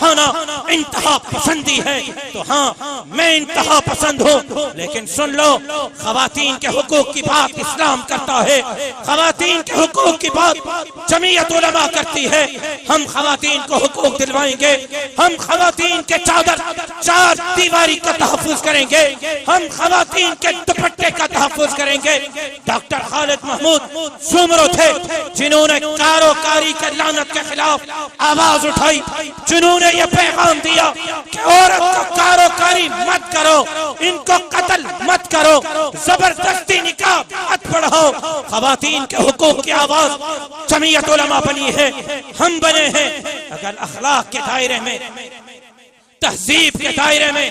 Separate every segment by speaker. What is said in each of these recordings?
Speaker 1: کھانا انتہا پسندی ہے، تو ہاں میں انتہا پسند ہوں، لیکن سن لو خواتین کے حقوق کی بات اسلام کرتا ہے، خواتین کے حقوق کی بات جمعیت علماء کرتی ہے۔ ہم خواتین کو حقوق دلوائیں گے، ہم خواتین کے چار دیواری کا تحفظ کریں گے، ہم خواتین کے دوپٹے کا تحفظ کریں گے۔ ڈاکٹر خالد محمود سومرو تھے جنہوں نے کاروکاری کے لعنت کے خلاف آواز اٹھائی، جنہوں نے یہ پیغام دیا کہ عورت کو کاروکاری مت کرو، ان کو قتل مت کرو، زبردستی نکاح مت پڑھاؤ۔ خواتین کے حقوق کی آواز جمعیت علماء بنی ہے، ہم بنے ہیں۔ اگر اخلاق کے دائرے میں، تہذیب کے دائرے میں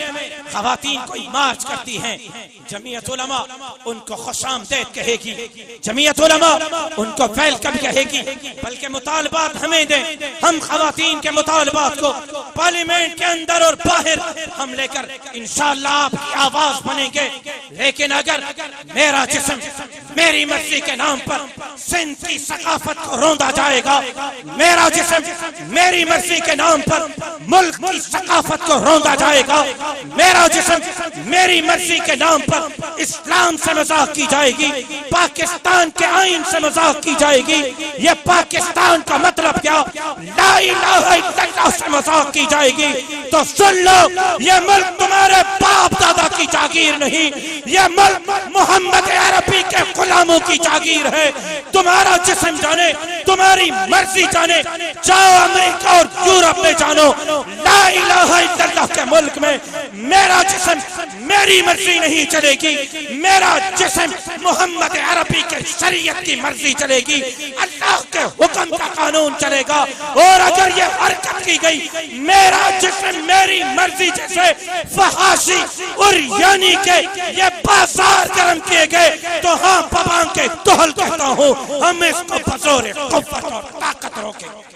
Speaker 1: خواتین کوئی مارچ کرتی ہیں، جمعیت علماء ان کو خوش آمدید کہے گی، جمعیت علماء ان کو ویلکم کہے گی، بلکہ مطالبات ہمیں دیں، ہم خواتین کے مطالبات کو پارلیمنٹ کے اندر اور باہر ہم لے کر انشاءاللہ آپ کی آواز بنیں گے۔ لیکن اگر میرا جسم میری مرضی کے نام پر سندھ کی ثقافت کو روندا جائے گا، میرا جسم میری مرضی کے نام پر ملک کی ثقافت کو روندا جائے گا، میرا جسم میری مرضی کے نام پر اسلام سے مذاق کی جائے گی، پاکستان کے آئین سے مذاق کی جائے گی، یہ پاکستان کا مطلب کیا، لا الہ الا اللہ سے مذاق کی جائے گی، تو سن لو یہ ملک تمہارے باپ دادا کی جاگیر نہیں، یہ ملک محمد عربی کے غلاموں کی جاگیر ہے۔ تمہارا جسم جانے، تمہاری مرضی جانے، جاؤ امریکہ اور یورپ میں جانو، لا الہ الا اللہ کے ملک میں میرا جسم میری مرضی نہیں چلے گی، میرا جسم محمد عربی کے شریعت کی مرضی چلے گی، اللہ کے حکم کا قانون چلے گا۔ اور اگر یہ حرکت کی گئی میرا جسم میری مرضی جیسے فحاشی اور یعنی کہ یہ بازار گرم کیے گئے، تو ہاں پبان کے دہل کہتا ہوں، ہم اس کو بزور قوت اور طاقت روکیں۔